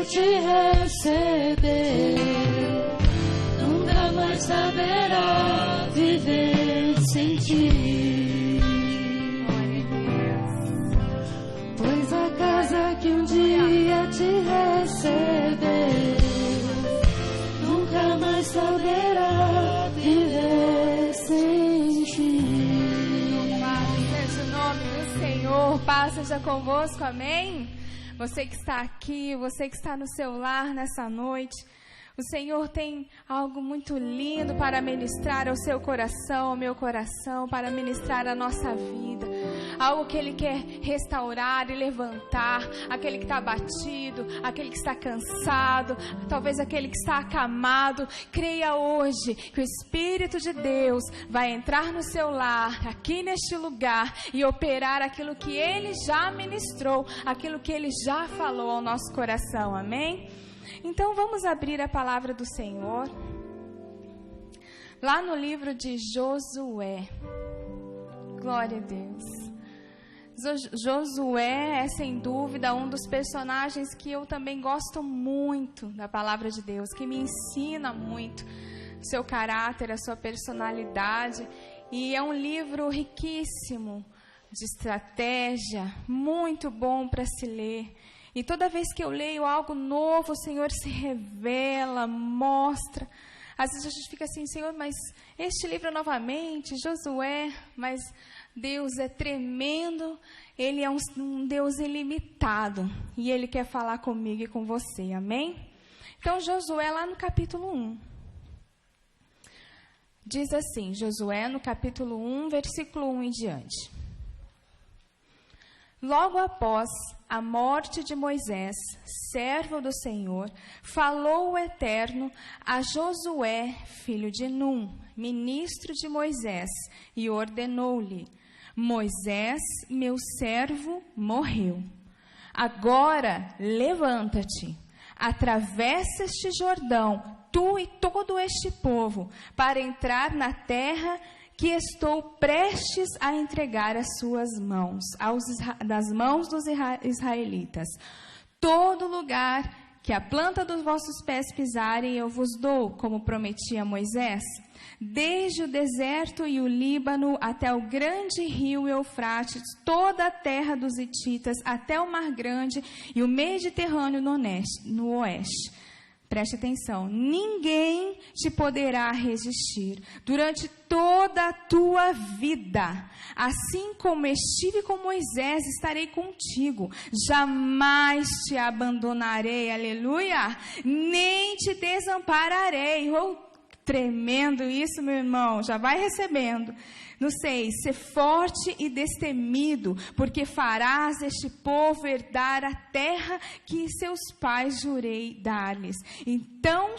te receber, nunca mais saberá viver sem ti. Pois a casa que um dia te receber, nunca mais saberá viver sem ti. Louvado seja o nome do Senhor, paz seja convosco, amém? Você que está aqui, você que está no seu lar nessa noite, o Senhor tem algo muito lindo para ministrar ao seu coração, ao meu coração, para ministrar a nossa vida. Algo que Ele quer restaurar e levantar, aquele que está abatido, aquele que está cansado, talvez aquele que está acamado. Creia hoje que o Espírito de Deus vai entrar no seu lar, aqui neste lugar, e operar aquilo que Ele já ministrou, aquilo que Ele já falou ao nosso coração, amém? Então vamos abrir a palavra do Senhor, lá no livro de Josué. Glória a Deus. Josué é sem dúvida um dos personagens que eu também gosto muito da palavra de Deus, que me ensina muito o seu caráter, a sua personalidade, e é um livro riquíssimo de estratégia, muito bom para se ler. E toda vez que eu leio algo novo, o Senhor se revela, mostra. Às vezes a gente fica assim, Senhor, mas este livro novamente, Josué, mas Deus é tremendo, Ele é um Deus ilimitado, e Ele quer falar comigo e com você, amém? Então, Josué, lá no capítulo 1, diz assim, Josué no capítulo 1, versículo 1 em diante. Logo após a morte de Moisés, servo do Senhor, falou o Eterno a Josué, filho de Num, ministro de Moisés, e ordenou-lhe: Moisés, meu servo, morreu. Agora levanta-te, atravessa este Jordão, tu e todo este povo, para entrar na terra que estou prestes a entregar às suas mãos, das mãos dos israelitas. Todo lugar que a planta dos vossos pés pisarem, eu vos dou, como prometi a Moisés, desde o deserto e o Líbano até o grande rio Eufrates, toda a terra dos hititas, até o Mar Grande e o Mediterrâneo no oeste. Preste atenção, ninguém te poderá resistir durante toda a tua vida. Assim como estive com Moisés, estarei contigo. Jamais te abandonarei, aleluia, nem te desampararei. Oh, tremendo isso, meu irmão, já vai recebendo. No 6, ser forte e destemido, porque farás este povo herdar a terra que seus pais jurei dar-lhes. Então,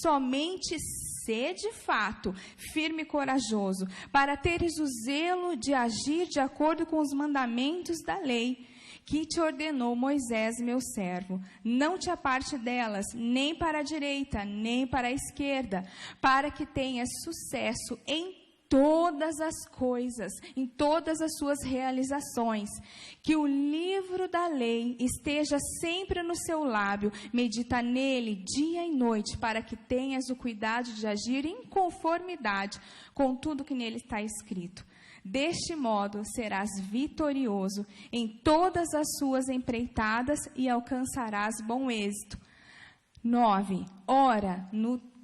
somente sê de fato firme e corajoso, para teres o zelo de agir de acordo com os mandamentos da lei, que te ordenou Moisés, meu servo. Não te aparte delas, nem para a direita, nem para a esquerda, para que tenhas sucesso em todas as coisas, em todas as suas realizações. Que o livro da lei esteja sempre no seu lábio, medita nele dia e noite, para que tenhas o cuidado de agir em conformidade com tudo que nele está escrito. Deste modo serás vitorioso em todas as suas empreitadas e alcançarás bom êxito. 9. Ora,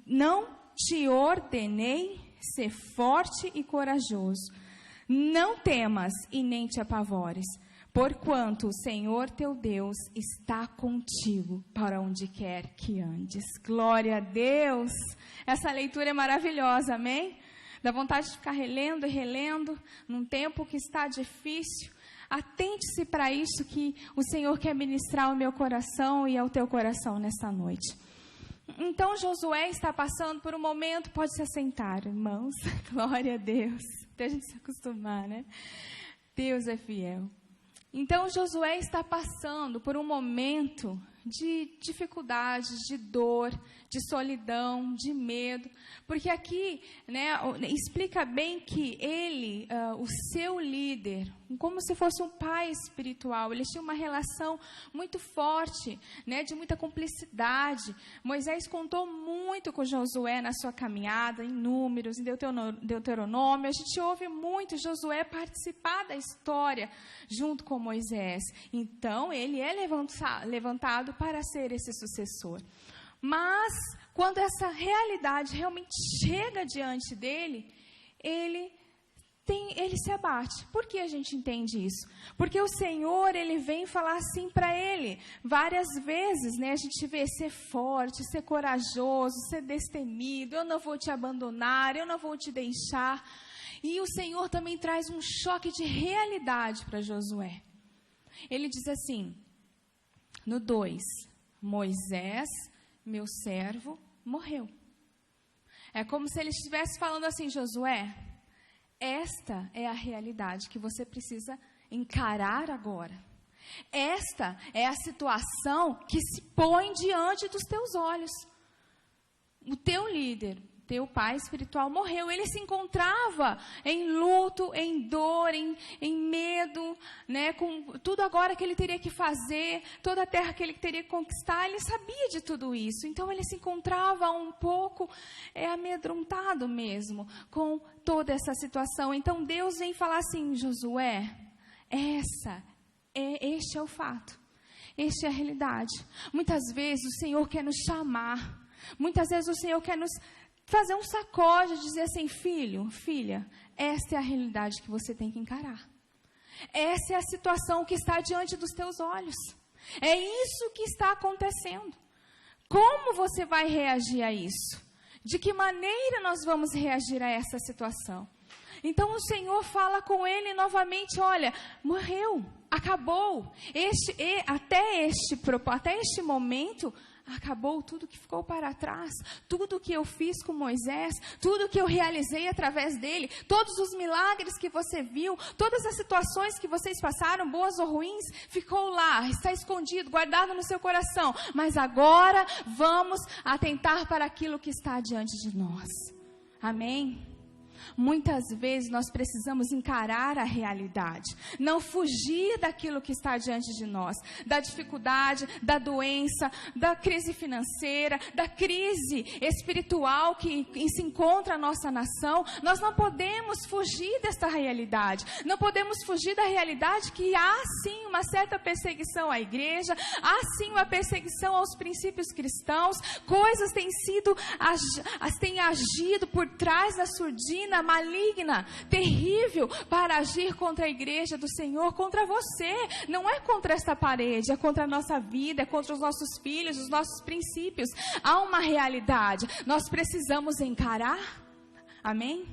não te ordenei ser forte e corajoso. Não temas e nem te apavores, porquanto o Senhor teu Deus está contigo para onde quer que andes. Glória a Deus! Essa leitura é maravilhosa, amém? Dá vontade de ficar relendo e relendo, num tempo que está difícil. Atente-se para isso que o Senhor quer ministrar ao meu coração e ao teu coração nesta noite. Então, Josué está passando por um momento, pode se assentar, irmãos, glória a Deus, até a gente se acostumar, né? Deus é fiel. Então, Josué está passando por um momento de dificuldade, de dor, de solidão, de medo, porque aqui, né, explica bem que ele, o seu líder, como se fosse um pai espiritual. Eles tinham uma relação muito forte, né, de muita cumplicidade. Moisés contou muito com Josué na sua caminhada, em Números, em Deuteronômio. A gente ouve muito Josué participar da história junto com Moisés. Então, ele é levantado para ser esse sucessor. Mas, quando essa realidade realmente chega diante dele, ele se abate. Por que a gente entende isso? Porque o Senhor, ele vem falar assim para ele várias vezes, né? A gente vê ser forte, ser corajoso, ser destemido, eu não vou te abandonar, eu não vou te deixar. E o Senhor também traz um choque de realidade para Josué. Ele diz assim, no 2, Moisés, meu servo, morreu. É como se ele estivesse falando assim, Josué, esta é a realidade que você precisa encarar agora. Esta é a situação que se põe diante dos teus olhos. O teu líder, teu pai espiritual morreu. Ele se encontrava em luto, em dor, em medo, né, com tudo agora que ele teria que fazer, toda a terra que ele teria que conquistar. Ele sabia de tudo isso. Então, ele se encontrava um pouco amedrontado mesmo com toda essa situação. Então, Deus vem falar assim, Josué, este é o fato. Esta é a realidade. Muitas vezes o Senhor quer nos chamar. Muitas vezes o Senhor quer nos fazer um sacode, dizer assim, filho, filha, esta é a realidade que você tem que encarar. Essa é a situação que está diante dos teus olhos. É isso que está acontecendo. Como você vai reagir a isso? De que maneira nós vamos reagir a essa situação? Então o Senhor fala com ele novamente, olha, morreu, acabou. Até este momento, acabou tudo que ficou para trás, tudo que eu fiz com Moisés, tudo que eu realizei através dele, todos os milagres que você viu, todas as situações que vocês passaram, boas ou ruins, ficou lá, está escondido, guardado no seu coração. Mas agora vamos atentar para aquilo que está diante de nós. Amém? Muitas vezes nós precisamos encarar a realidade, não fugir daquilo que está diante de nós, da dificuldade, da doença, da crise financeira, da crise espiritual que se encontra a nossa nação. Nós não podemos fugir desta realidade, não podemos fugir da realidade que há sim uma certa perseguição à igreja, há sim uma perseguição aos princípios cristãos, coisas têm agido por trás da surdina, maligna, terrível, para agir contra a igreja do Senhor, contra você. Não é contra esta parede, é contra a nossa vida, é contra os nossos filhos, os nossos princípios. Há uma realidade, nós precisamos encarar, amém?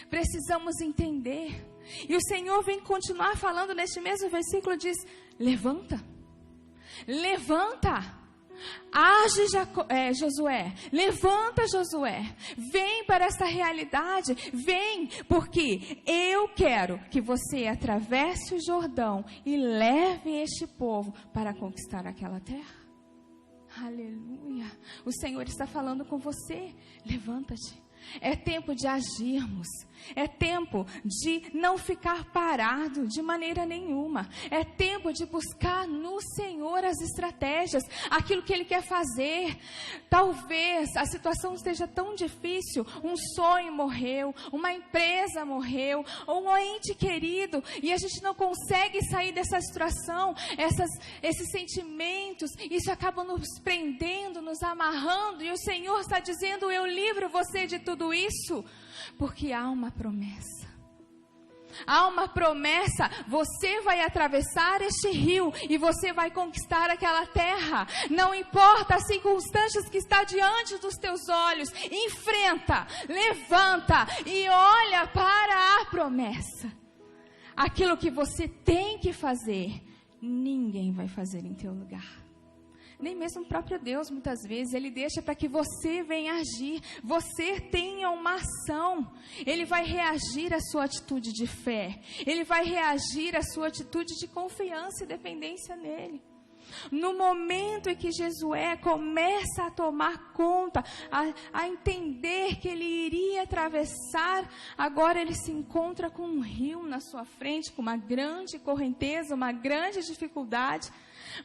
Precisamos entender. E o Senhor vem continuar falando neste mesmo versículo, diz, levanta, age Josué, levanta Josué, vem para esta realidade, vem, porque eu quero que você atravesse o Jordão e leve este povo para conquistar aquela terra. Aleluia, o Senhor está falando com você, levanta-te. É tempo de agirmos, é tempo de não ficar parado de maneira nenhuma, é tempo de buscar no Senhor as estratégias, aquilo que Ele quer fazer. Talvez a situação esteja tão difícil, um sonho morreu, uma empresa morreu, ou um ente querido, e a gente não consegue sair dessa situação, esses sentimentos, isso acaba nos prendendo, nos amarrando, e o Senhor está dizendo, eu livro você de tudo isso, porque há uma promessa. Há uma promessa, você vai atravessar este rio e você vai conquistar aquela terra. Não importa as circunstâncias que está diante dos teus olhos, enfrenta, levanta e olha para a promessa. Aquilo que você tem que fazer, ninguém vai fazer em teu lugar. Nem mesmo o próprio Deus, muitas vezes, Ele deixa para que você venha agir, você tenha uma ação. Ele vai reagir à sua atitude de fé, Ele vai reagir à sua atitude de confiança e dependência nele. No momento em que Josué começa a tomar conta, a entender que ele iria atravessar, agora ele se encontra com um rio na sua frente, com uma grande correnteza, uma grande dificuldade.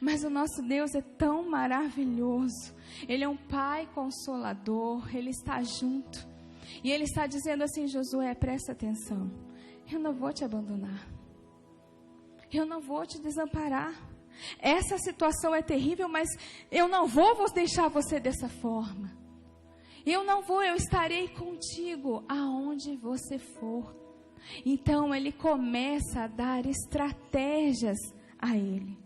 Mas o nosso Deus é tão maravilhoso. Ele é um Pai consolador, Ele está junto. E Ele está dizendo assim: Josué, presta atenção, eu não vou te abandonar, eu não vou te desamparar. Essa situação é terrível, mas eu não vou deixar você dessa forma. Eu estarei contigo aonde você for. Então ele começa a dar estratégias a ele.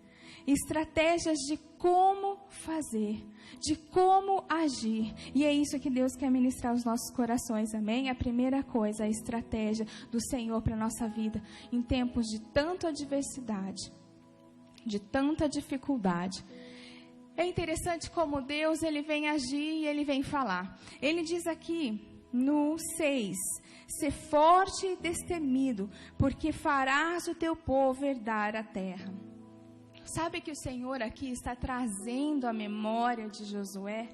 Estratégias de como fazer, de como agir. E é isso que Deus quer ministrar aos nossos corações, amém? A primeira coisa, a estratégia do Senhor para a nossa vida, em tempos de tanta adversidade, de tanta dificuldade. É interessante como Deus, Ele vem agir e Ele vem falar. Ele diz aqui no 6, ser forte e destemido, porque farás o teu povo herdar a terra. Sabe que o Senhor aqui está trazendo à memória de Josué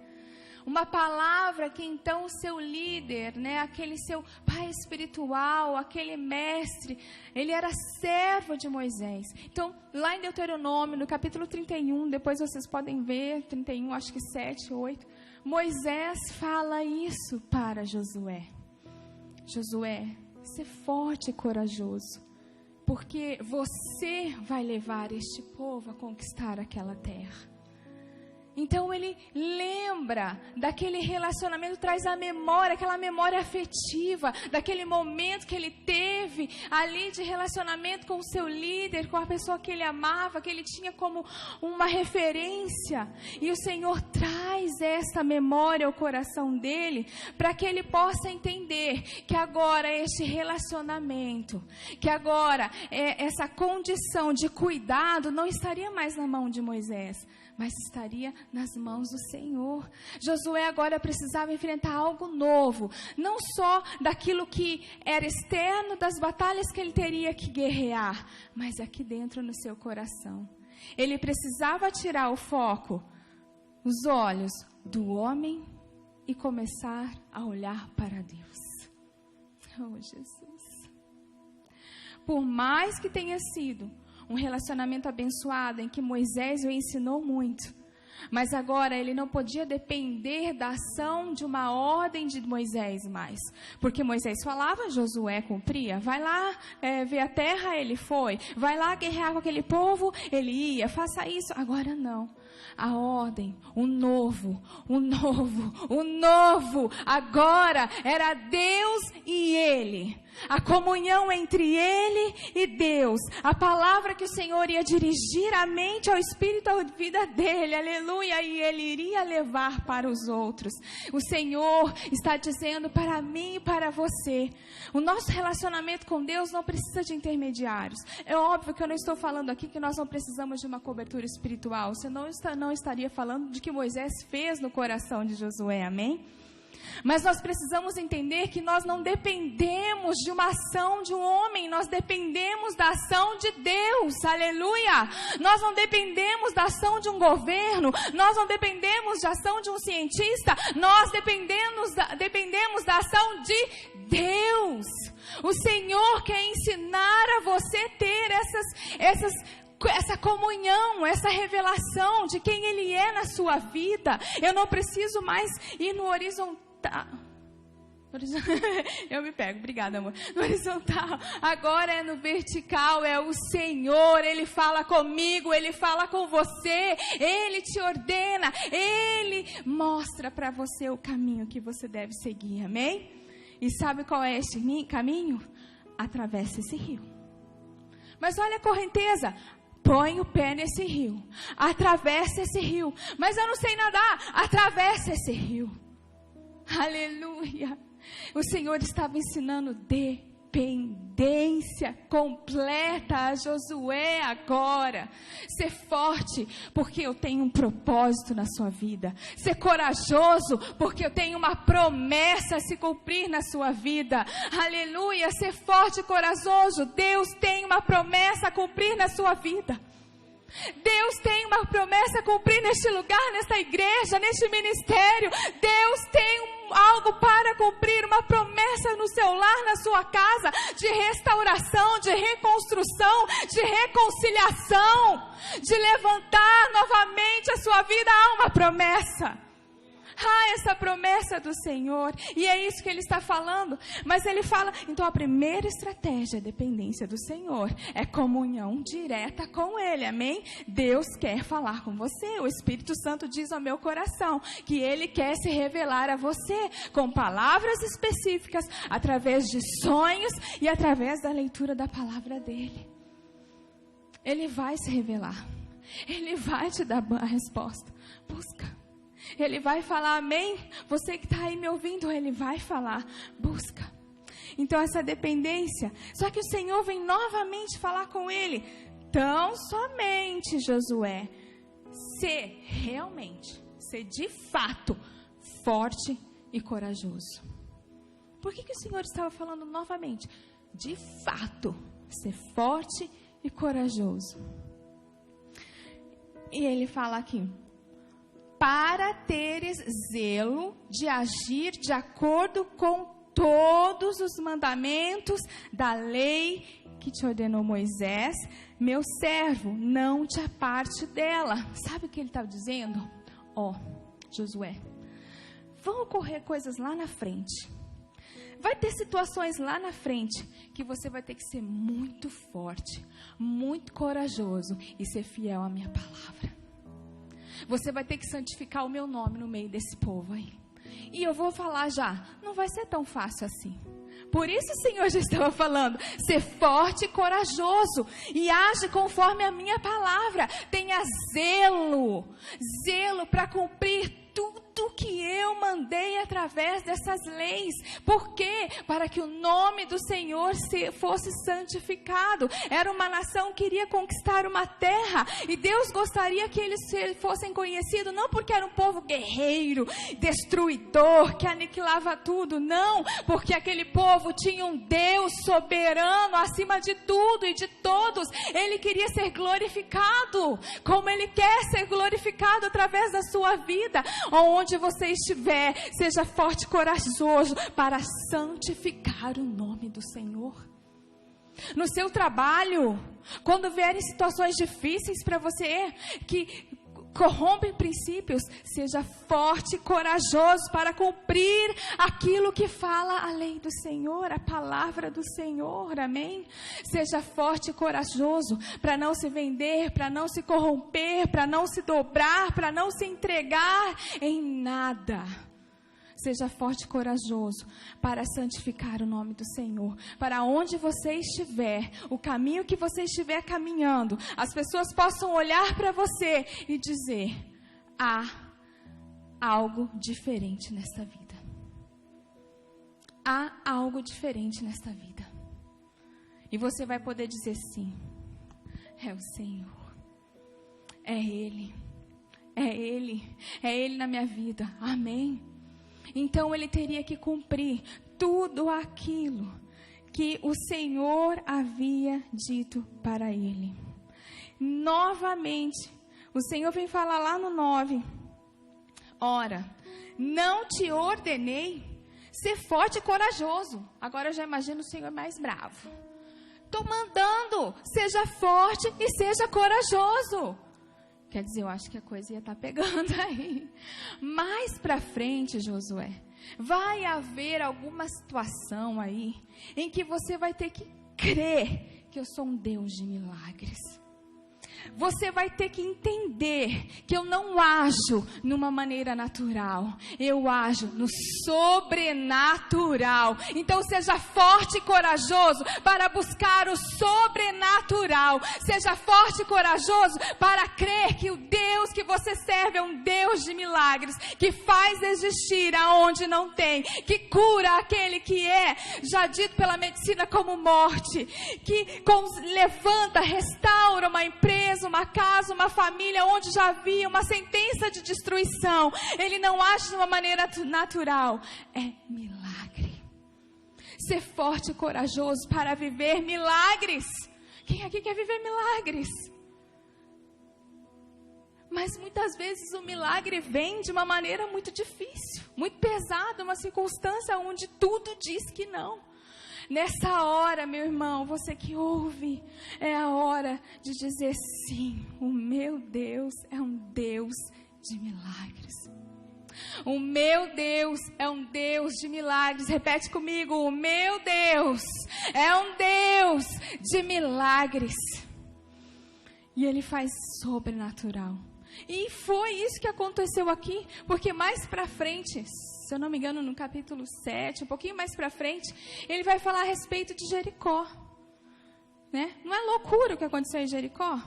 uma palavra que então o seu líder, aquele seu pai espiritual, aquele mestre, ele era servo de Moisés. Então, lá em Deuteronômio, no capítulo 31, depois vocês podem ver, 31, acho que 7, 8, Moisés fala isso para Josué. Josué, ser forte e corajoso, porque você vai levar este povo a conquistar aquela terra. Então ele lembra daquele relacionamento, traz a memória, aquela memória afetiva, daquele momento que ele teve ali de relacionamento com o seu líder, com a pessoa que ele amava, que ele tinha como uma referência. E o Senhor traz essa memória ao coração dele, para que ele possa entender que agora este relacionamento, que agora essa condição de cuidado não estaria mais na mão de Moisés, mas estaria nas mãos do Senhor. Josué agora precisava enfrentar algo novo, não só daquilo que era externo, das batalhas que ele teria que guerrear, mas aqui dentro no seu coração. Ele precisava tirar o foco, os olhos do homem e começar a olhar para Deus. Oh, Jesus. Por mais que tenha sido um relacionamento abençoado, em que Moisés o ensinou muito, mas agora ele não podia depender da ação de uma ordem de Moisés mais, porque Moisés falava, Josué cumpria. Vai lá ver a terra, ele foi. Vai lá guerrear com aquele povo, ele ia. Faça isso. Agora não. A ordem, o novo, agora era Deus e ele. A comunhão entre ele e Deus. A palavra que o Senhor ia dirigir a mente, ao espírito, à vida dele. Aleluia. E ele iria levar para os outros. O Senhor está dizendo para mim e para você. O nosso relacionamento com Deus não precisa de intermediários. É óbvio que eu não estou falando aqui que nós não precisamos de uma cobertura espiritual. Você não estaria falando de que Moisés fez no coração de Josué. Amém? Mas nós precisamos entender que nós não dependemos de uma ação de um homem, nós dependemos da ação de Deus, aleluia. Nós não dependemos da ação de um governo, nós não dependemos da ação de um cientista, nós dependemos da ação de Deus. O Senhor quer ensinar a você ter essa comunhão, essa revelação de quem Ele é na sua vida. Eu não preciso mais ir no horizontal. Eu me pego, obrigada, amor. No horizontal, agora é no vertical. É o Senhor, Ele fala comigo, Ele fala com você, Ele te ordena, Ele mostra para você o caminho que você deve seguir, amém? E sabe qual é esse caminho? Atravessa esse rio. Mas olha a correnteza. Põe o pé nesse rio, atravessa esse rio. Mas eu não sei nadar, atravessa esse rio. Aleluia. O Senhor estava ensinando dependência completa a Josué agora. Ser forte, porque eu tenho um propósito na sua vida. Ser corajoso, porque eu tenho uma promessa a se cumprir na sua vida. Aleluia. Ser forte e corajoso, Deus tem uma promessa a cumprir na sua vida. Deus tem uma promessa a cumprir neste lugar, nesta igreja, neste ministério. Deus tem algo para cumprir, uma promessa no seu lar, na sua casa, de restauração, de reconstrução, de reconciliação, de levantar novamente a sua vida. Há uma promessa. Essa promessa do Senhor, e é isso que Ele está falando. Mas Ele fala, então a primeira estratégia é dependência do Senhor, é comunhão direta com Ele, amém? Deus quer falar com você, o Espírito Santo diz ao meu coração, que Ele quer se revelar a você, com palavras específicas, através de sonhos, e através da leitura da palavra dEle. Ele vai se revelar, Ele vai te dar a resposta, busca. Ele vai falar, amém? Você que está aí me ouvindo, Ele vai falar, busca. Então essa dependência, só que o Senhor vem novamente falar com ele. Tão somente, Josué, ser de fato forte e corajoso. Por que o Senhor estava falando novamente? De fato, ser forte e corajoso. E ele fala aqui, para teres zelo de agir de acordo com todos os mandamentos da lei que te ordenou Moisés, meu servo, não te aparte dela. Sabe o que ele está dizendo? Josué, vão ocorrer coisas lá na frente. Vai ter situações lá na frente que você vai ter que ser muito forte, muito corajoso e ser fiel à minha palavra. Você vai ter que santificar o meu nome no meio desse povo aí. E eu vou falar já, não vai ser tão fácil assim. Por isso o Senhor já estava falando, ser forte e corajoso, e age conforme a minha palavra. Tenha zelo para cumprir tudo que eu mandei através dessas leis. Por quê? Para que o nome do Senhor fosse santificado. Era uma nação que queria conquistar uma terra, e Deus gostaria que eles fossem conhecidos, não porque era um povo guerreiro, destruidor, que aniquilava tudo, não, porque aquele povo tinha um Deus soberano acima de tudo e de todos. Ele queria ser glorificado, como Ele quer ser glorificado através da sua vida. Onde você estiver, seja forte e corajoso para santificar o nome do Senhor. No seu trabalho, quando vierem situações difíceis para você, que corrompem princípios, seja forte e corajoso para cumprir aquilo que fala a lei do Senhor, a palavra do Senhor, amém? Seja forte e corajoso para não se vender, para não se corromper, para não se dobrar, para não se entregar em nada. Seja forte e corajoso para santificar o nome do Senhor. Para onde você estiver, o caminho que você estiver caminhando, as pessoas possam olhar para você e dizer, há algo diferente nesta vida. Há algo diferente nesta vida. E você vai poder dizer sim, é o Senhor, é Ele na minha vida, amém? Então ele teria que cumprir tudo aquilo que o Senhor havia dito para ele. Novamente, o Senhor vem falar lá no 9. Ora, não te ordenei ser forte e corajoso. Agora eu já imagino o Senhor mais bravo. Estou mandando, seja forte e seja corajoso. Quer dizer, eu acho que a coisa ia estar pegando aí. Mais para frente, Josué, vai haver alguma situação aí em que você vai ter que crer que eu sou um Deus de milagres. Você vai ter que entender que eu não ajo numa maneira natural, eu ajo no sobrenatural. Então seja forte e corajoso para buscar o sobrenatural. Seja forte e corajoso para crer que o Deus que você serve é um Deus de milagres, que faz existir aonde não tem, que cura aquele que é já dito pela medicina como morte, que levanta, restaura uma empresa, uma casa, uma família onde já havia uma sentença de destruição. Ele não age de uma maneira natural, é milagre. Ser forte e corajoso para viver milagres. Quem aqui quer viver milagres? Mas muitas vezes o milagre vem de uma maneira muito difícil, muito pesada, uma circunstância onde tudo diz que não. Nessa hora, meu irmão, você que ouve, é a hora de dizer sim, o meu Deus é um Deus de milagres. O meu Deus é um Deus de milagres. Repete comigo, o meu Deus é um Deus de milagres. E Ele faz sobrenatural. E foi isso que aconteceu aqui, porque mais pra frente, se eu não me engano no capítulo 7, um pouquinho mais pra frente, ele vai falar a respeito de Jericó, né? Não é loucura o que aconteceu em Jericó?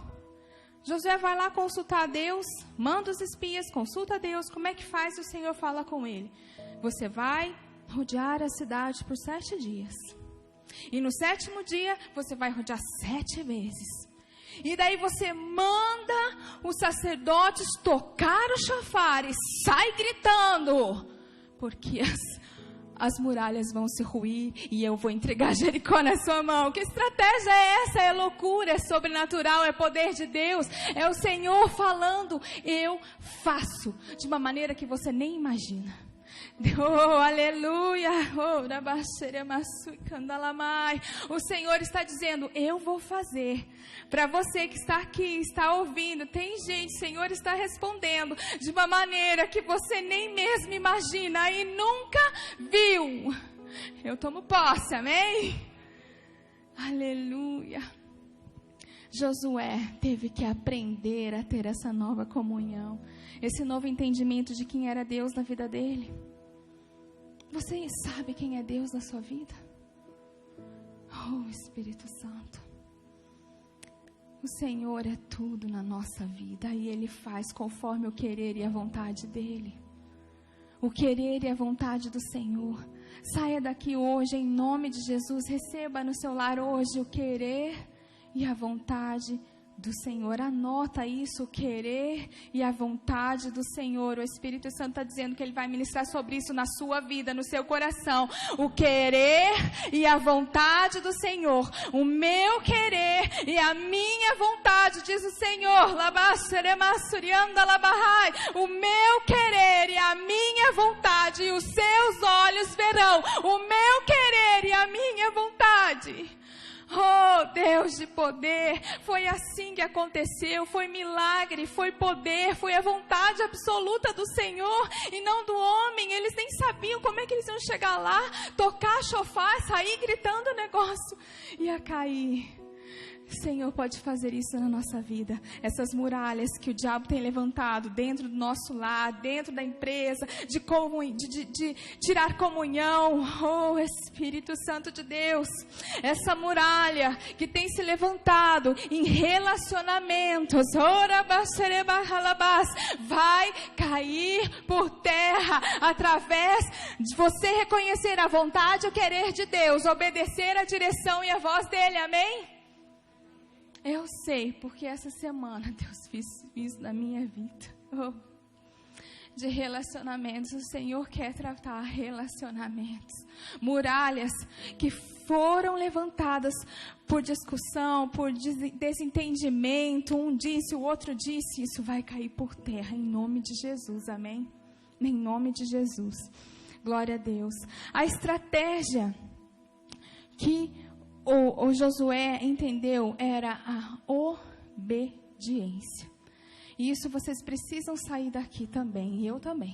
Josué vai lá consultar a Deus, manda os espias, consulta a Deus, como é que faz? O Senhor fala com ele, você vai rodear a cidade por 7 dias, e no 7º dia, você vai rodear 7 vezes. E daí você manda os sacerdotes tocar o chofar e sai gritando, porque as muralhas vão se ruir e eu vou entregar Jericó na sua mão. Que estratégia é essa? É loucura, é sobrenatural, é poder de Deus, é o Senhor falando, eu faço, de uma maneira que você nem imagina. Oh, aleluia. O Senhor está dizendo, eu vou fazer. Para você que está aqui, está ouvindo, tem gente, o Senhor está respondendo de uma maneira que você nem mesmo imagina e nunca viu. Eu tomo posse, amém? Aleluia. Josué teve que aprender a ter essa nova comunhão, esse novo entendimento de quem era Deus na vida dele. Você sabe quem é Deus na sua vida? Oh, Espírito Santo. O Senhor é tudo na nossa vida e Ele faz conforme o querer e a vontade dEle. O querer e a vontade do Senhor. Saia daqui hoje em nome de Jesus. Receba no seu lar hoje o querer e a vontade do Senhor. Anota isso, o querer e a vontade do Senhor. O Espírito Santo está dizendo que Ele vai ministrar sobre isso na sua vida, no seu coração. O querer e a vontade do Senhor. O meu querer e a minha vontade, diz o Senhor. O meu querer e a minha vontade, e os seus olhos verão o meu querer e a minha vontade. Oh, Deus de poder, foi assim que aconteceu, foi milagre, foi poder, foi a vontade absoluta do Senhor e não do homem. Eles nem sabiam como é que eles iam chegar lá, tocar chofar, sair gritando o negócio, ia cair. O Senhor pode fazer isso na nossa vida. Essas muralhas que o diabo tem levantado dentro do nosso lar, dentro da empresa, de tirar comunhão. Oh, Espírito Santo de Deus, essa muralha que tem se levantado em relacionamentos, vai cair por terra através de você reconhecer a vontade e o querer de Deus, obedecer a direção e a voz dele, amém? Eu sei, porque essa semana Deus fez isso na minha vida. Oh, de relacionamentos, o Senhor quer tratar relacionamentos. Muralhas que foram levantadas por discussão, por desentendimento. Um disse, o outro disse, isso vai cair por terra em nome de Jesus, amém? Em nome de Jesus. Glória a Deus. A estratégia que o Josué entendeu era a obediência. E isso vocês precisam sair daqui também, e eu também,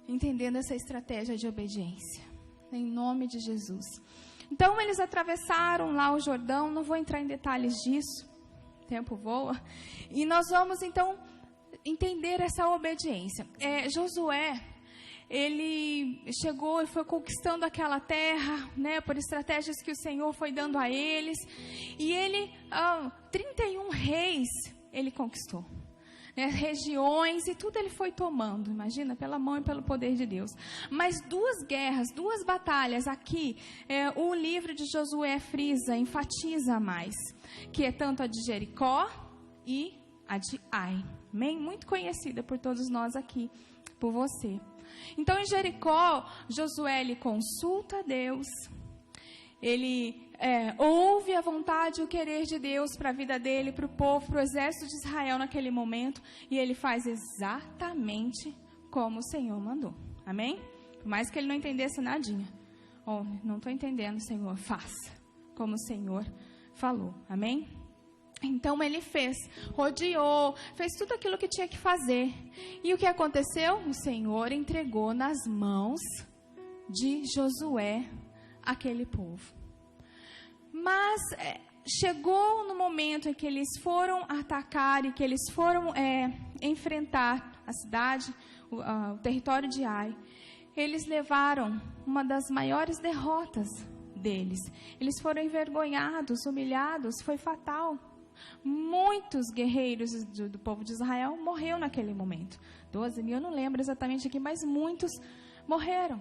entendendo essa estratégia de obediência, em nome de Jesus. Então eles atravessaram lá o Jordão, não vou entrar em detalhes disso, o tempo voa, e nós vamos então entender essa obediência. Josué, ele chegou e foi conquistando aquela terra, né, por estratégias que o Senhor foi dando a eles. E ele, 31 reis, ele conquistou. Né, regiões e tudo ele foi tomando, imagina, pela mão e pelo poder de Deus. Mas 2 guerras, 2 batalhas aqui, o livro de Josué frisa, enfatiza mais, que é tanto a de Jericó e a de Ai. Amém? Muito conhecida por todos nós aqui, por você. Então, em Jericó, Josué ele consulta a Deus, ele ouve a vontade e o querer de Deus para a vida dele, para o povo, para o exército de Israel naquele momento, e ele faz exatamente como o Senhor mandou. Amém? Por mais que ele não entendesse nadinha. Não estou entendendo, Senhor, faça como o Senhor falou. Amém? Então ele fez, rodeou, fez tudo aquilo que tinha que fazer. E o que aconteceu? O Senhor entregou nas mãos de Josué aquele povo. Mas chegou no momento em que eles foram atacar e que eles foram enfrentar a cidade, o território de Ai. Eles levaram uma das maiores derrotas deles. Eles foram envergonhados, humilhados, foi fatal. Muitos guerreiros do povo de Israel morreram naquele momento. 12 mil, eu não lembro exatamente aqui, mas muitos morreram.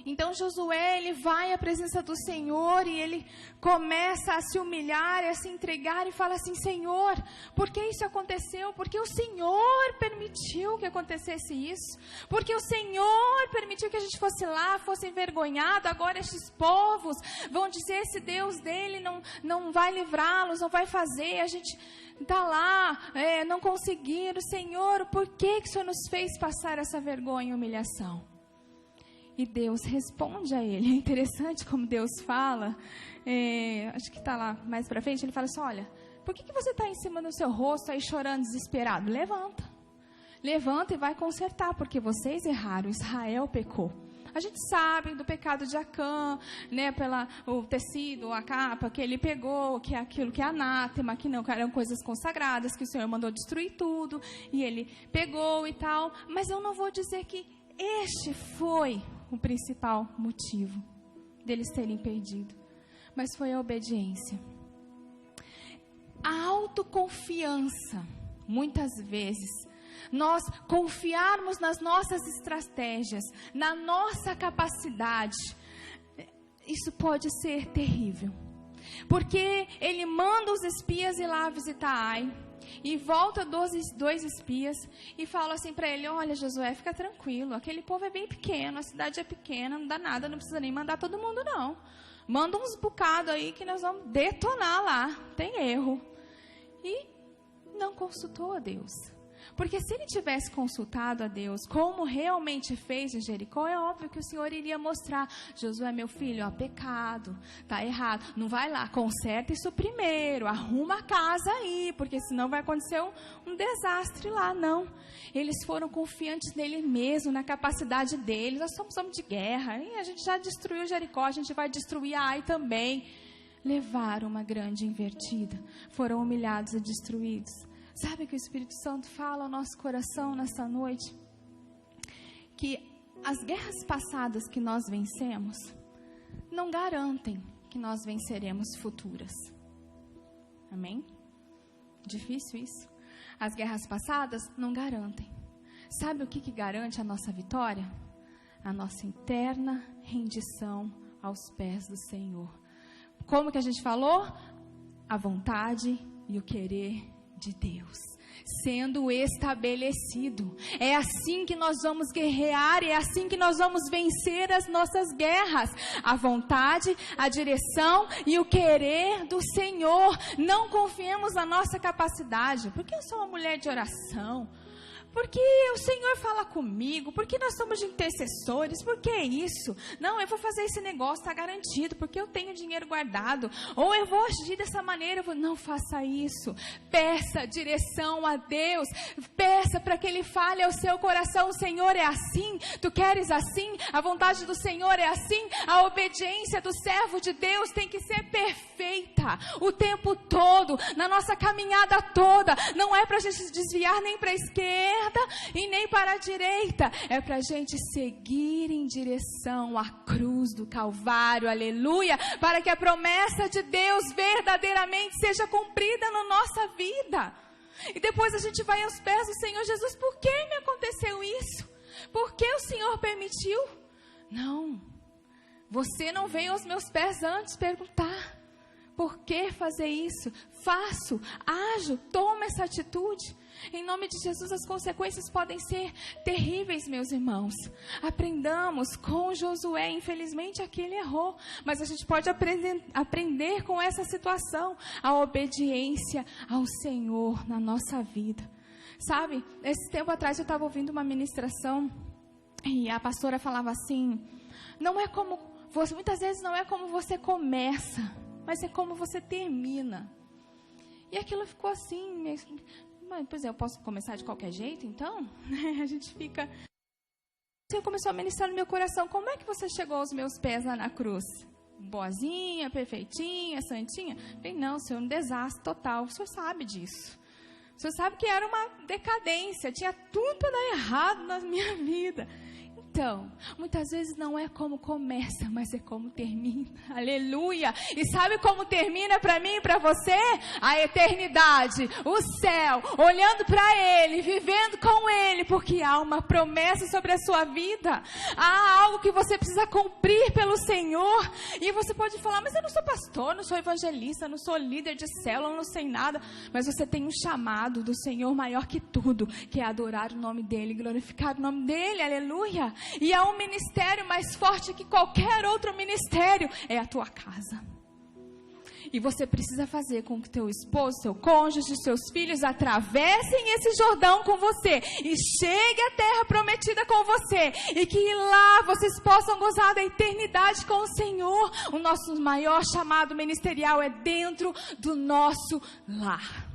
Então Josué, ele vai à presença do Senhor e ele começa a se humilhar, a se entregar e fala assim: Senhor, por que isso aconteceu? Porque o Senhor permitiu que acontecesse isso. Porque o Senhor permitiu que a gente fosse lá, fosse envergonhado. Agora estes povos vão dizer: esse Deus dele não vai livrá-los, não vai fazer. A gente está lá, não conseguiram. Senhor, por que o Senhor nos fez passar essa vergonha e humilhação? E Deus responde a ele. É interessante como Deus fala. Acho que está lá mais para frente. Ele fala assim: olha, por que você está em cima do seu rosto aí chorando desesperado? Levanta. Levanta e vai consertar, porque vocês erraram. Israel pecou. A gente sabe do pecado de Acã, né, o tecido, a capa que ele pegou, que é aquilo que é anátema, que não eram coisas consagradas, que o Senhor mandou destruir tudo, e ele pegou e tal. Mas eu não vou dizer que este foi o principal motivo deles terem perdido, mas foi a obediência. A autoconfiança, muitas vezes, nós confiarmos nas nossas estratégias, na nossa capacidade, isso pode ser terrível. Porque ele manda os espias ir lá visitar Ai, e volta dois espias e fala assim para ele: olha, Josué, fica tranquilo, aquele povo é bem pequeno, a cidade é pequena, não dá nada, não precisa nem mandar todo mundo não. Manda uns bocados aí que nós vamos detonar lá, tem erro. E não consultou a Deus. Porque se ele tivesse consultado a Deus, como realmente fez em Jericó, é óbvio que o Senhor iria mostrar: Josué, meu filho, ó, pecado, tá errado, não vai lá, conserta isso primeiro, arruma a casa aí, porque senão vai acontecer um desastre lá. Não, eles foram confiantes nele mesmo, na capacidade deles. Nós somos homens de guerra, e a gente já destruiu Jericó, a gente vai destruir a Ai também. Levaram uma grande invertida, foram humilhados e destruídos. Sabe que o Espírito Santo fala ao nosso coração nessa noite? Que as guerras passadas que nós vencemos não garantem que nós venceremos futuras. Amém? Difícil isso? As guerras passadas não garantem. Sabe o que garante a nossa vitória? A nossa interna rendição aos pés do Senhor. Como que a gente falou? A vontade e o querer de Deus sendo estabelecido. É assim que nós vamos guerrear, é assim que nós vamos vencer as nossas guerras. A vontade, a direção e o querer do Senhor. Não confiemos na nossa capacidade. Porque eu sou uma mulher de oração, porque o Senhor fala comigo, porque nós somos intercessores, porque é isso? Não, eu vou fazer esse negócio, está garantido, porque eu tenho dinheiro guardado, ou eu vou agir dessa maneira. Não faça isso. Peça direção a Deus, peça para que Ele fale ao seu coração: o Senhor é assim, tu queres assim, a vontade do Senhor é assim. A obediência do servo de Deus tem que ser perfeita, o tempo todo, na nossa caminhada toda. Não é para a gente se desviar nem para a esquerda e nem para a direita, é para a gente seguir em direção à cruz do Calvário, aleluia, para que a promessa de Deus verdadeiramente seja cumprida na nossa vida. E depois a gente vai aos pés do Senhor Jesus: por que me aconteceu isso? Por que o Senhor permitiu? Não, você não veio aos meus pés antes perguntar: Por que fazer isso? Faço, ajo, tomo essa atitude. Em nome de Jesus, as consequências podem ser terríveis, meus irmãos. Aprendamos com Josué. Infelizmente, aqui ele errou. Mas a gente pode aprender com essa situação a obediência ao Senhor na nossa vida. Sabe, esse tempo atrás eu estava ouvindo uma ministração e a pastora falava assim, muitas vezes não é como você começa, mas é como você termina. E aquilo ficou assim, pois é, eu posso começar de qualquer jeito, então? A gente fica... O Senhor começou a ministrar no meu coração, como é que você chegou aos meus pés lá na cruz? Boazinha, perfeitinha, santinha? Eu falei, não, Senhor, um desastre total, o Senhor sabe disso. O Senhor sabe que era uma decadência, tinha tudo para dar errado na minha vida. Então, muitas vezes não é como começa, mas é como termina. Aleluia! E sabe como termina para mim e para você? A eternidade, o céu, olhando para Ele, vivendo com Ele, porque há uma promessa sobre a sua vida. Há algo que você precisa cumprir pelo Senhor. E você pode falar, mas eu não sou pastor, não sou evangelista, não sou líder de célula, não sei nada. Mas você tem um chamado do Senhor maior que tudo, que é adorar o nome dEle, glorificar o nome dEle. Aleluia! E há um ministério mais forte que qualquer outro ministério, é a tua casa. E você precisa fazer com que teu esposo, seu cônjuge, seus filhos atravessem esse Jordão com você e chegue à terra prometida com você, e que lá vocês possam gozar da eternidade com o Senhor. O nosso maior chamado ministerial é dentro do nosso lar.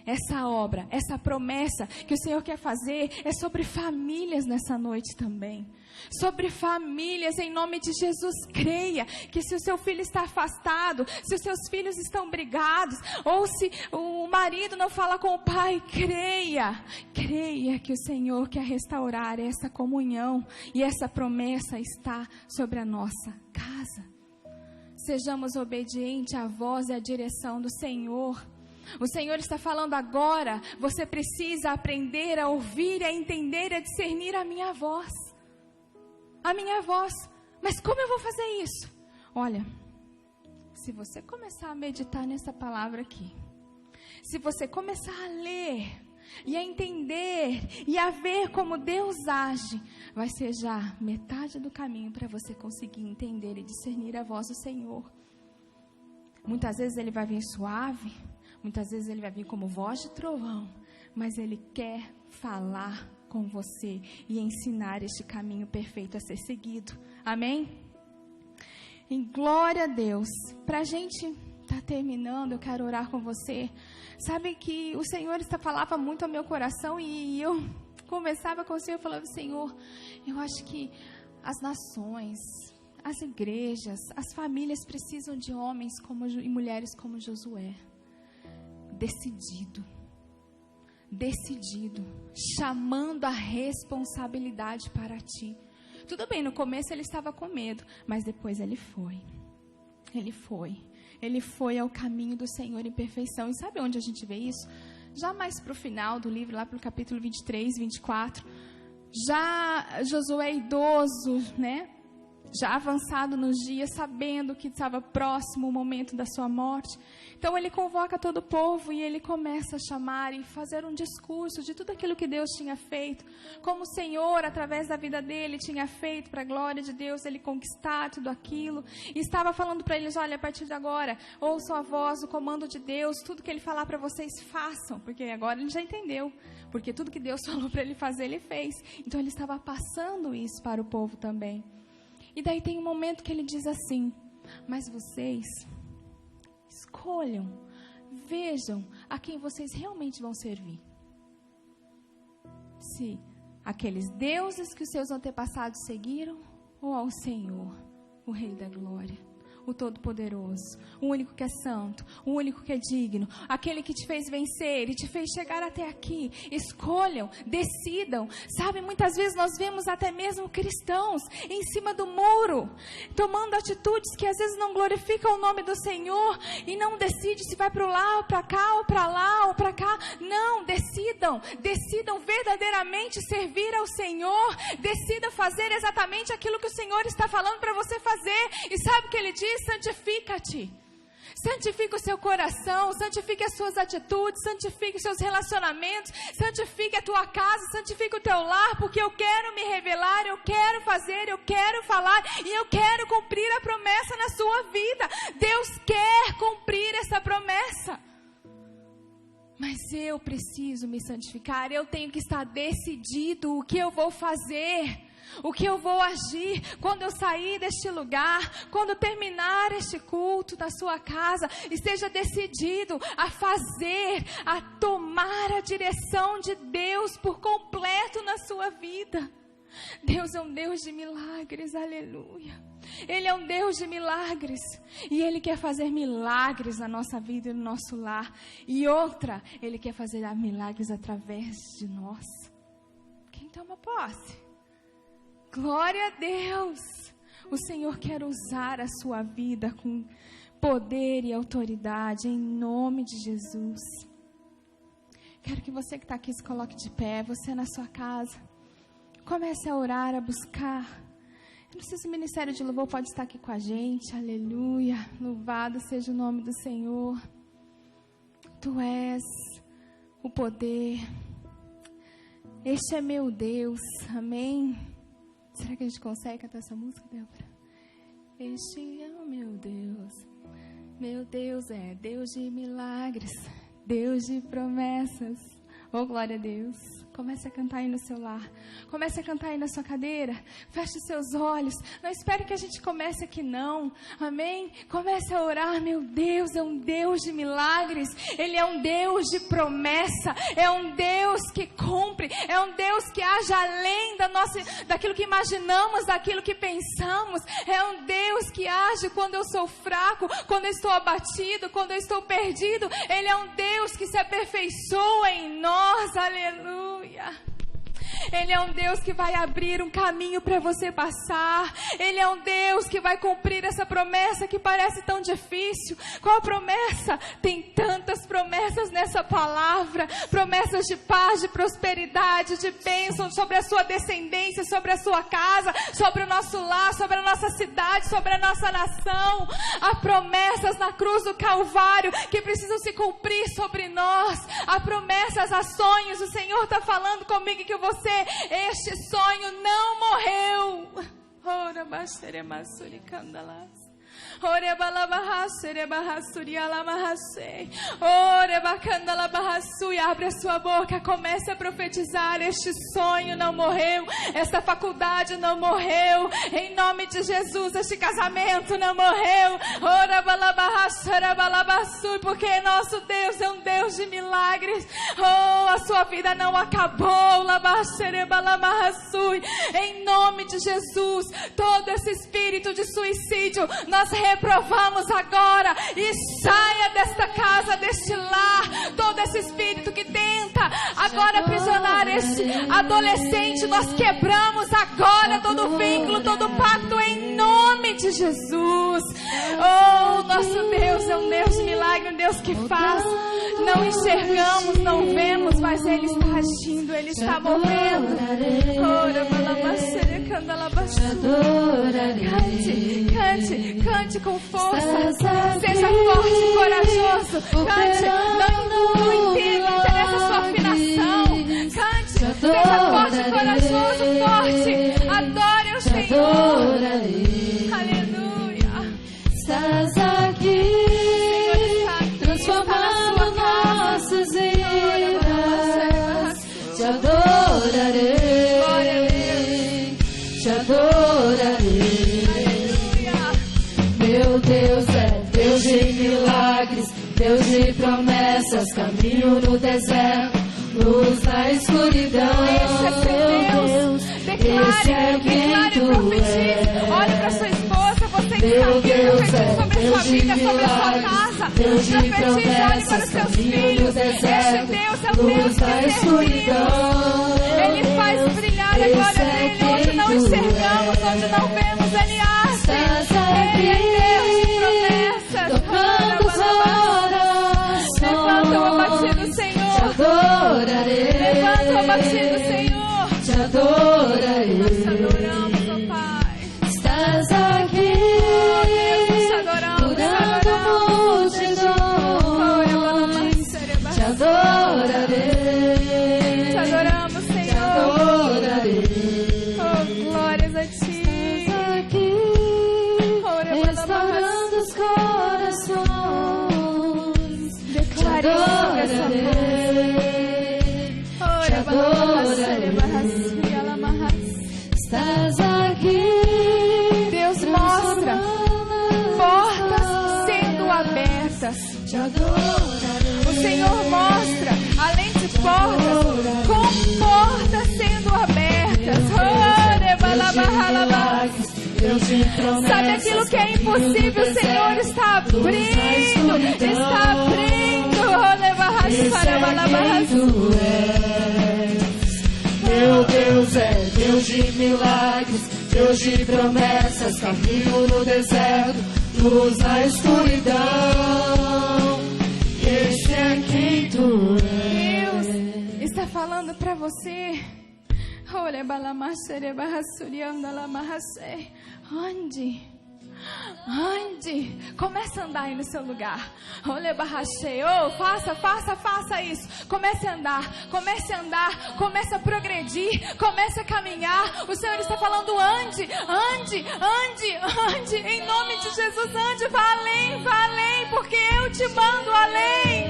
Essa obra, essa promessa que o Senhor quer fazer é sobre famílias nessa noite também. Sobre famílias, em nome de Jesus. Creia que se o seu filho está afastado, se os seus filhos estão brigados, ou se o marido não fala com o pai, creia que o Senhor quer restaurar essa comunhão, e essa promessa está sobre a nossa casa. Sejamos obedientes à voz e à direção do Senhor. O Senhor está falando agora, você precisa aprender a ouvir, a entender, a discernir a minha voz. A minha voz. Mas como eu vou fazer isso? Olha, se você começar a meditar nessa palavra aqui, se você começar a ler e a entender e a ver como Deus age, vai ser já metade do caminho para você conseguir entender e discernir a voz do Senhor. Muitas vezes Ele vai vir suave, muitas vezes Ele vai vir como voz de trovão, mas Ele quer falar com você e ensinar este caminho perfeito a ser seguido. Amém? Em glória a Deus. Para a gente estar terminando, eu quero orar com você. Sabe que o Senhor falava muito ao meu coração, e eu conversava com o Senhor, falava, Senhor, eu acho que as nações, as igrejas, as famílias precisam de homens e mulheres como Josué. Decidido, chamando a responsabilidade para ti. Tudo bem, no começo ele estava com medo, mas depois ele foi ao caminho do Senhor em perfeição. E sabe onde a gente vê isso? Já mais para o final do livro, lá para o capítulo 23, 24, já Josué idoso, né? Já avançado nos dias, sabendo que estava próximo o momento da sua morte. Então ele convoca todo o povo e ele começa a chamar e fazer um discurso de tudo aquilo que Deus tinha feito, como o Senhor, através da vida dele, tinha feito para a glória de Deus, ele conquistar tudo aquilo. E estava falando para eles, olha, a partir de agora, ouçam a voz, o comando de Deus, tudo que ele falar para vocês, façam, porque agora ele já entendeu, porque tudo que Deus falou para ele fazer, ele fez. Então ele estava passando isso para o povo também. E daí tem um momento que ele diz assim, mas vocês escolham, vejam a quem vocês realmente vão servir. Se aqueles deuses que os seus antepassados seguiram, ou ao Senhor, o Rei da Glória, o Todo-Poderoso, o único que é santo, o único que é digno, aquele que te fez vencer e te fez chegar até aqui. Escolham, decidam. Sabe, muitas vezes nós vemos até mesmo cristãos em cima do muro, tomando atitudes que às vezes não glorificam o nome do Senhor, e não decide se vai para o lá, ou para cá, ou para lá, ou para cá. Não, decidam verdadeiramente servir ao Senhor, decidam fazer exatamente aquilo que o Senhor está falando para você fazer. E sabe o que Ele diz? Santifica-te. Santifique o seu coração, santifique as suas atitudes, santifique os seus relacionamentos, santifique a tua casa, santifique o teu lar, porque eu quero me revelar, eu quero fazer, eu quero falar e eu quero cumprir a promessa na sua vida. Deus quer cumprir essa promessa. Mas eu preciso me santificar, eu tenho que estar decidido o que eu vou fazer, o que eu vou agir quando eu sair deste lugar, quando terminar este culto na sua casa. Esteja decidido a fazer, a tomar a direção de Deus por completo na sua vida. Deus é um Deus de milagres, aleluia. Ele é um Deus de milagres e Ele quer fazer milagres na nossa vida e no nosso lar. E outra, Ele quer fazer milagres através de nós. Quem toma posse? Glória a Deus! O Senhor quer usar a sua vida com poder e autoridade em nome de Jesus. Quero que você que está aqui se coloque de pé, você na sua casa. Comece a orar, a buscar. Eu não sei se o Ministério de Louvor pode estar aqui com a gente. Aleluia. Louvado seja o nome do Senhor. Tu és o poder. Este é meu Deus. Amém. Será que a gente consegue cantar essa música, Débora? Este é o meu Deus. Meu Deus é Deus de milagres, Deus de promessas. Oh, glória a Deus. Comece a cantar aí no seu lar. Comece a cantar aí na sua cadeira. Feche os seus olhos. Não espere que a gente comece aqui não. Amém? Comece a orar. Meu Deus é um Deus de milagres. Ele é um Deus de promessa. É um Deus que cumpre. É um Deus que age além daquilo que imaginamos, daquilo que pensamos. É um Deus que age quando eu sou fraco, quando eu estou abatido, quando eu estou perdido. Ele é um Deus que se aperfeiçoa em nós. Aleluia. Ele é um Deus que vai abrir um caminho para você passar. Ele é um Deus que vai cumprir essa promessa que parece tão difícil. Qual a promessa? Tem tantas promessas nessa palavra. Promessas de paz, de prosperidade, de bênção sobre a sua descendência, sobre a sua casa, sobre o nosso lar, sobre a nossa cidade, sobre a nossa nação. Há promessas na cruz do Calvário que precisam se cumprir sobre nós. Há promessas, há sonhos. O Senhor está falando comigo que você, este sonho não morreu. Ora, bastere masuri candalas. Ore balabahasere bahasuri alamahasei. Ore bacandala bahasui. Abre a sua boca, comece a profetizar. Este sonho não morreu, esta faculdade não morreu. Em nome de Jesus, este casamento não morreu. Ora balabahasere balabasui, porque nosso Deus é um Deus de milagres. Oh, a sua vida não acabou. Labasere balamahasui. Em nome de Jesus, todo esse espírito de suicídio nós reprovamos agora e saia desta casa, deste lar. Todo esse espírito que tenta agora aprisionar este adolescente, nós quebramos agora todo vínculo, todo pacto em nome de Jesus. Oh, nosso Deus é um Deus de milagre, um Deus que faz. Não enxergamos, não vemos, mas Ele está agindo, Ele está movendo. Cante, cante com força. Seja forte e corajoso. Cante, não interessa a sua afinação. Cante, seja forte e corajoso, forte. Adore o Senhor. Aleluia. Estás aqui, transformando nossas vidas. Te adorarei, te adorarei. Meu Deus é Deus de milagres, Deus de promessas, caminho no deserto, luz na escuridão. Esse é Deus. Declare, profetize. Olhe para sua esposa, você que está aqui, profetize sobre a sua vida, sobre a sua casa. Profetize, olhe para os seus filhos. Esse Deus é o Deus da escuridão. Ele faz brilhar a glória dele onde não enxergamos, onde não vemos. Ele age. Ele é Deus de promessas. Levanta o abatido, Senhor. Levanta o abatido, Senhor. Te adorarei. Nós te adoramos, ó Pai. Estás aqui, Nós te adoramos, curando estás aqui. Deus mostra portas sendo abertas. Te adorarei. O Senhor mostra, além de portas, com portas sendo abertas. Deus de promessas, sabe aquilo que é impossível, o Senhor está abrindo. Está abrindo. Meu Deus é Deus de milagres, Deus de promessas, caminho no deserto, luz na escuridão. Este é quem tu és. Deus está falando para você. Ande, comece a andar aí no seu lugar. Faça isso. Comece a andar, comece a progredir, comece a caminhar. O Senhor está falando: ande, em nome de Jesus, ande, vá além, porque eu te mando além.